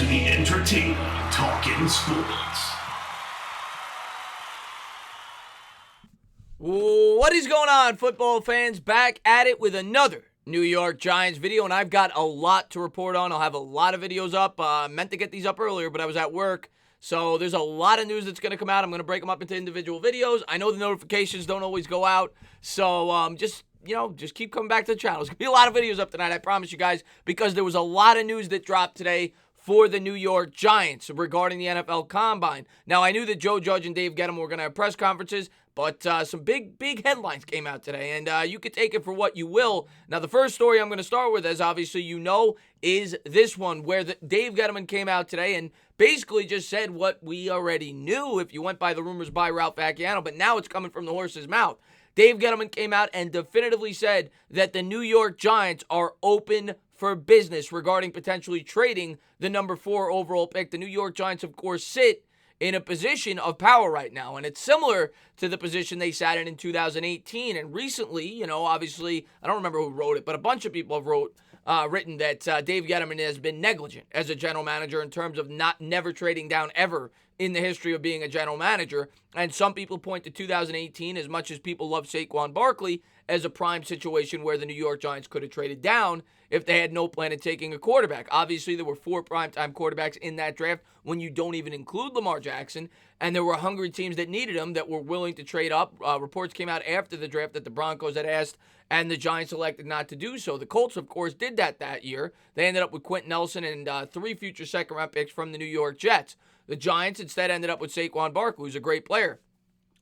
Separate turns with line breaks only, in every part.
to the entertaining Talkin' Sports.
What is going on, football fans? Back at it with another New York Giants video, and I've got a lot to report on. I'll have a lot of videos up. Meant to get these up earlier, but I was at work, so there's a lot of news that's going to come out. I'm going to break them up into individual videos. I know the notifications don't always go out, so just keep coming back to the channel. There's going to be a lot of videos up tonight, I promise you guys, because there was a lot of news that dropped today for the New York Giants regarding the NFL Combine. Now, I knew that Joe Judge and Dave Gettleman were going to have press conferences, but some big headlines came out today, and you could take it for what you will. Now, the first story I'm going to start with, as obviously you know, is this one, where Dave Gettleman came out today and basically just said what we already knew if you went by the rumors by Ralph Vacchiano, but now it's coming from the horse's mouth. Dave Gettleman came out and definitively said that the New York Giants are open for business regarding potentially trading the number 4 overall pick. The New York Giants, of course, sit in a position of power right now, and it's similar to the position they sat in 2018. And recently, obviously, I don't remember who wrote it, but a bunch of people have written that Dave Gettleman has been negligent as a general manager in terms of never trading down ever in the history of being a general manager. And some people point to 2018, as much as people love Saquon Barkley, as a prime situation where the New York Giants could have traded down if they had no plan of taking a quarterback. Obviously, there were 4 primetime quarterbacks in that draft when you don't even include Lamar Jackson, and there were hungry teams that needed him that were willing to trade up. Reports came out after the draft that the Broncos had asked, and the Giants elected not to do so. The Colts, of course, did that year. They ended up with Quentin Nelson and 3 future second-round picks from the New York Jets. The Giants instead ended up with Saquon Barkley, who's a great player.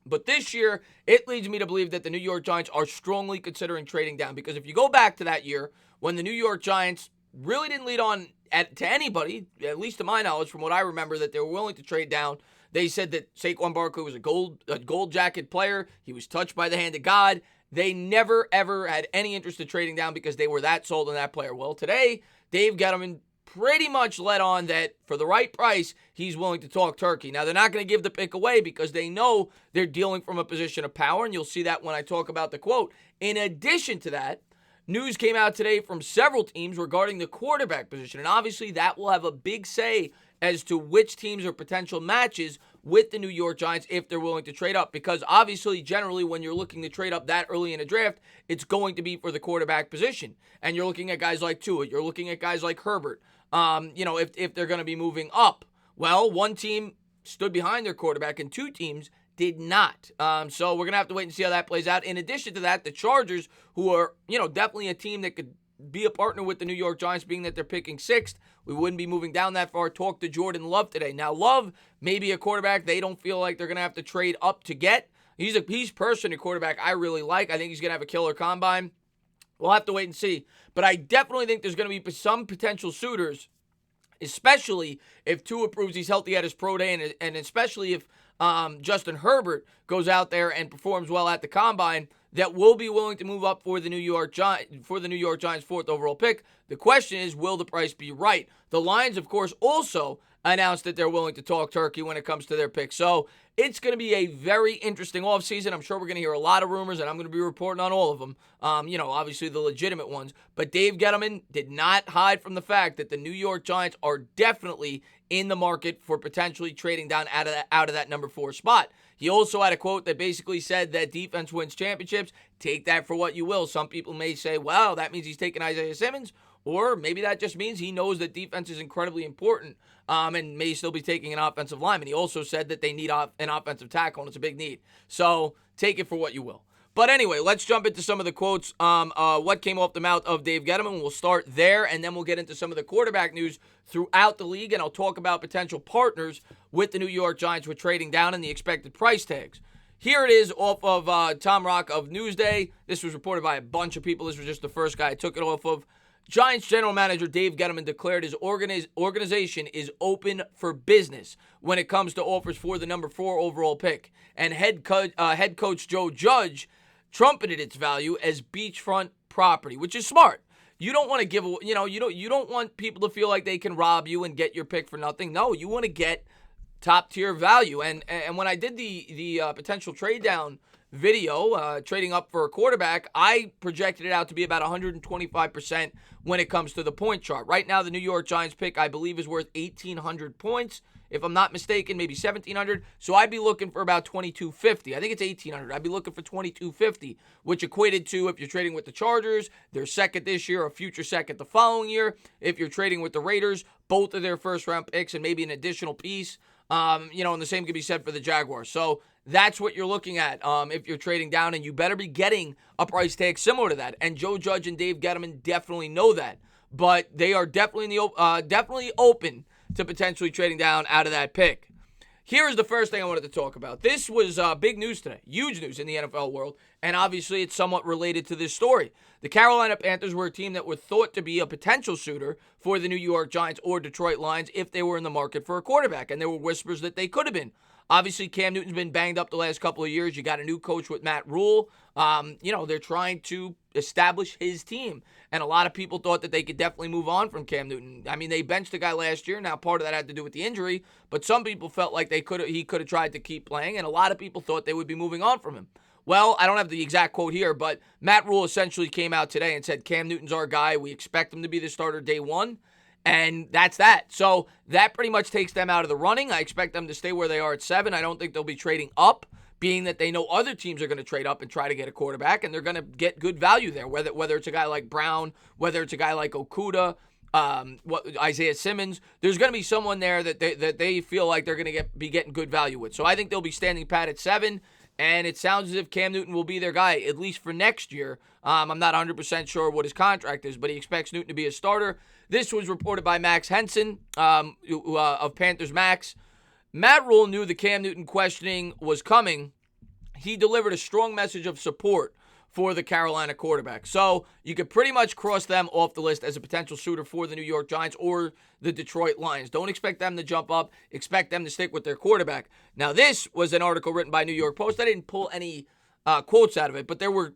But this year, it leads me to believe that the New York Giants are strongly considering trading down. Because if you go back to that year, when the New York Giants really didn't lead on to anybody, at least to my knowledge, from what I remember, that they were willing to trade down. They said that Saquon Barkley was a gold jacket player. He was touched by the hand of God. They never, ever had any interest in trading down because they were that sold on that player. Well, today, Dave Gettleman pretty much let on that for the right price, he's willing to talk turkey. Now, they're not going to give the pick away because they know they're dealing from a position of power, and you'll see that when I talk about the quote. In addition to that, news came out today from several teams regarding the quarterback position, and obviously that will have a big say as to which teams are potential matches with the New York Giants if they're willing to trade up, because obviously, generally, when you're looking to trade up that early in a draft, it's going to be for the quarterback position, and you're looking at guys like Tua, you're looking at guys like Herbert, if they're going to be moving up. Well, one team stood behind their quarterback, and 2 teams did not. So we're going to have to wait and see how that plays out. In addition to that, the Chargers, who are, definitely a team that could be a partner with the New York Giants, being that they're picking 6th. We wouldn't be moving down that far. Talked to Jordan Love today. Now, Love may be a quarterback they don't feel like they're going to have to trade up to get. He's personally a quarterback I really like. I think he's going to have a killer combine. We'll have to wait and see. But I definitely think there's going to be some potential suitors, especially if Tua proves he's healthy at his pro day, and especially if Justin Herbert goes out there and performs well at the combine, that will be willing to move up for the New York Giants 4th overall pick. The question is, will the price be right? The Lions, of course, also announced that they're willing to talk turkey when it comes to their pick. So it's going to be a very interesting offseason. I'm sure we're going to hear a lot of rumors, and I'm going to be reporting on all of them. Obviously the legitimate ones. But Dave Gettleman did not hide from the fact that the New York Giants are definitely in the market for potentially trading down out of that number 4 spot. He also had a quote that basically said that defense wins championships. Take that for what you will. Some people may say, well, that means he's taking Isaiah Simmons, or maybe that just means he knows that defense is incredibly important and may still be taking an offensive lineman. He also said that they need an offensive tackle, and it's a big need. So take it for what you will. But anyway, let's jump into some of the quotes, what came off the mouth of Dave Gettleman. We'll start there, and then we'll get into some of the quarterback news throughout the league, and I'll talk about potential partners with the New York Giants with trading down and the expected price tags. Here it is off of Tom Rock of Newsday. This was reported by a bunch of people. This was just the first guy I took it off of. Giants general manager Dave Gettleman declared his organization is open for business when it comes to offers for the number 4 overall pick. And head coach Joe Judge trumpeted its value as beachfront property, which is smart. You don't want to give, you don't want people to feel like they can rob you and get your pick for nothing. No, you want to get top tier value. And when I did the potential trade down video, trading up for a quarterback, I projected it out to be about 125% when it comes to the point chart. Right now, the New York Giants pick, I believe, is worth 1,800 points. If I'm not mistaken, maybe 1,700. So I'd be looking for about 2,250. I think it's 1,800. I'd be looking for 2,250, which equated to, if you're trading with the Chargers, their second this year, a future second the following year. If you're trading with the Raiders, both of their first-round picks and maybe an additional piece. And the same can be said for the Jaguars. So that's what you're looking at if you're trading down, and you better be getting a price tag similar to that. And Joe Judge and Dave Gettleman definitely know that. But they are definitely definitely open to potentially trading down out of that pick. Here is the first thing I wanted to talk about. This was big news today, huge news in the NFL world, and obviously it's somewhat related to this story. The Carolina Panthers were a team that were thought to be a potential suitor for the New York Giants or Detroit Lions if they were in the market for a quarterback, and there were whispers that they could have been. Obviously, Cam Newton's been banged up the last couple of years. You got a new coach with Matt Rule. They're trying to establish his team. And a lot of people thought that they could definitely move on from Cam Newton. I mean, they benched the guy last year. Now, part of that had to do with the injury. But some people felt like he could have tried to keep playing. And a lot of people thought they would be moving on from him. Well, I don't have the exact quote here, but Matt Rule essentially came out today and said, Cam Newton's our guy. We expect him to be the starter day one. And that's that. So that pretty much takes them out of the running. I expect them to stay where they are at 7. I don't think they'll be trading up, being that they know other teams are going to trade up and try to get a quarterback, and they're going to get good value there, whether it's a guy like Brown, whether it's a guy like Okudah, Isaiah Simmons. There's going to be someone there that they feel like they're going to be getting good value with. So I think they'll be standing pat at 7. And it sounds as if Cam Newton will be their guy, at least for next year. I'm not 100% sure what his contract is, but he expects Newton to be a starter. This was reported by Max Henson of Panthers Max. Matt Rule knew the Cam Newton questioning was coming. He delivered a strong message of support for the Carolina quarterback. So you could pretty much cross them off the list as a potential suitor for the New York Giants or the Detroit Lions. Don't expect them to jump up. Expect them to stick with their quarterback. Now, this was an article written by New York Post. I didn't pull any quotes out of it, but there were,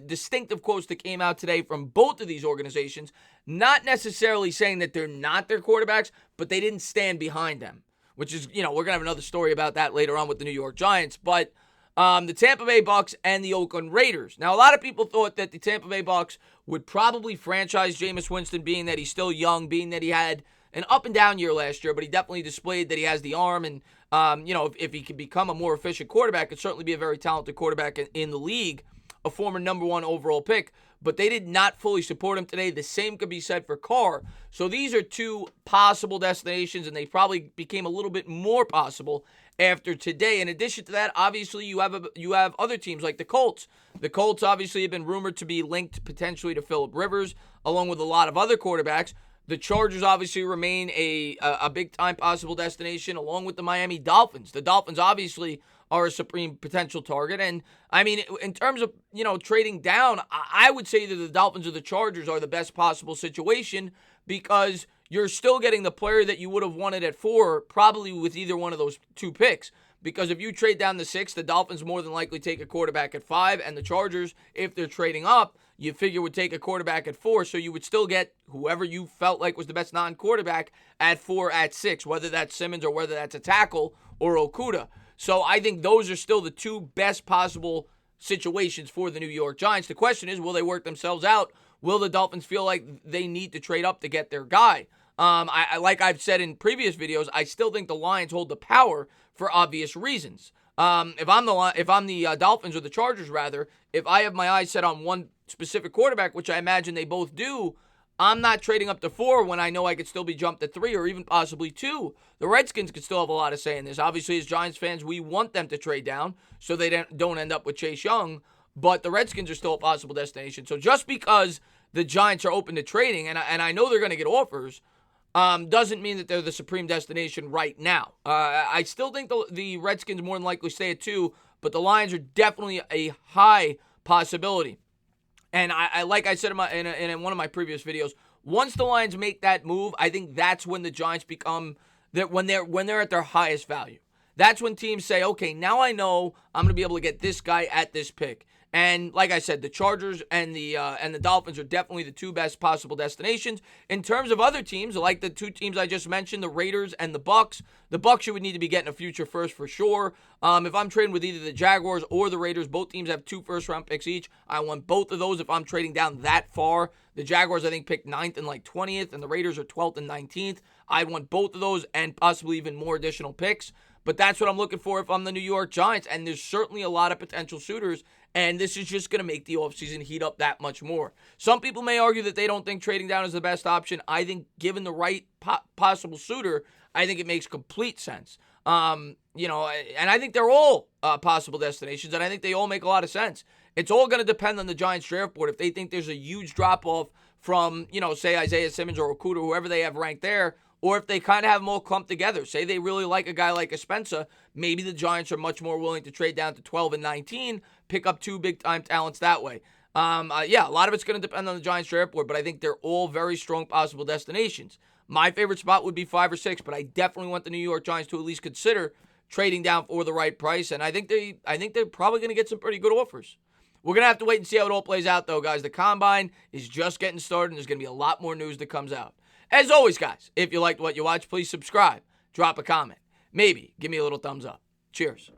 distinctive quotes that came out today from both of these organizations, not necessarily saying that they're not their quarterbacks, but they didn't stand behind them, which is, we're going to have another story about that later on with the New York Giants, but the Tampa Bay Bucs and the Oakland Raiders. Now, a lot of people thought that the Tampa Bay Bucs would probably franchise Jameis Winston, being that he's still young, being that he had an up-and-down year last year, but he definitely displayed that he has the arm, and, if he can become a more efficient quarterback, could certainly be a very talented quarterback in the league, a former number 1 overall pick. But they did not fully support him today. The same could be said for Carr. So these are two possible destinations, and they probably became a little bit more possible after today. In addition to that, obviously you have other teams like the Colts. The Colts obviously have been rumored to be linked potentially to Phillip Rivers, along with a lot of other quarterbacks. The Chargers obviously remain a big-time possible destination, along with the Miami Dolphins. The Dolphins obviously are a supreme potential target. And, I mean, in terms of, trading down, I would say that the Dolphins or the Chargers are the best possible situation, because you're still getting the player that you would have wanted at 4, probably with either one of those 2 picks. Because if you trade down to 6, the Dolphins more than likely take a quarterback at 5, and the Chargers, if they're trading up, you figure would take a quarterback at 4, so you would still get whoever you felt like was the best non-quarterback at 4, at 6, whether that's Simmons or whether that's a tackle or Okudah. So I think those are still the 2 best possible situations for the New York Giants. The question is, will they work themselves out? Will the Dolphins feel like they need to trade up to get their guy? Like I've said in previous videos, I still think the Lions hold the power for obvious reasons. If I'm the Dolphins, or the Chargers rather, if I have my eyes set on one specific quarterback, which I imagine they both do, I'm not trading up to 4 when I know I could still be jumped to 3 or even possibly 2. The Redskins could still have a lot of say in this. Obviously, as Giants fans, we want them to trade down so they don't end up with Chase Young, but the Redskins are still a possible destination. So just because the Giants are open to trading, and I know they're going to get offers, doesn't mean that they're the supreme destination right now. I still think the Redskins more than likely stay at 2, but the Lions are definitely a high possibility. And I like I said in one of my previous videos, once the Lions make that move, I think that's when the Giants become that when they're at their highest value. That's when teams say, okay, now I know I'm going to be able to get this guy at this pick. And like I said, the Chargers and the Dolphins are definitely the two best possible destinations. In terms of other teams, like the two teams I just mentioned, the Raiders and the Bucs. The Bucs you would need to be getting a future first for sure. If I'm trading with either the Jaguars or the Raiders, both teams have 2 first-round picks each. I want both of those if I'm trading down that far. The Jaguars, I think, picked 9th and like 20th, and the Raiders are 12th and 19th. I want both of those and possibly even more additional picks. But that's what I'm looking for if I'm the New York Giants, and there's certainly a lot of potential suitors, and this is just going to make the offseason heat up that much more. Some people may argue that they don't think trading down is the best option. I think given the right possible suitor, I think it makes complete sense. And I think they're all possible destinations, and I think they all make a lot of sense. It's all going to depend on the Giants draft board. If they think there's a huge drop-off from, say, Isaiah Simmons or Okudah, whoever they have ranked there, or if they kind of have them all clumped together. Say they really like a guy like a Spencer, maybe the Giants are much more willing to trade down to 12 and 19, pick up 2 big-time talents that way. A lot of it's going to depend on the Giants draft board, but I think they're all very strong possible destinations. My favorite spot would be 5 or 6, but I definitely want the New York Giants to at least consider trading down for the right price, and I think they're probably going to get some pretty good offers. We're going to have to wait and see how it all plays out, though, guys. The Combine is just getting started, and there's going to be a lot more news that comes out. As always, guys, if you liked what you watched, please subscribe, drop a comment, maybe give me a little thumbs up. Cheers.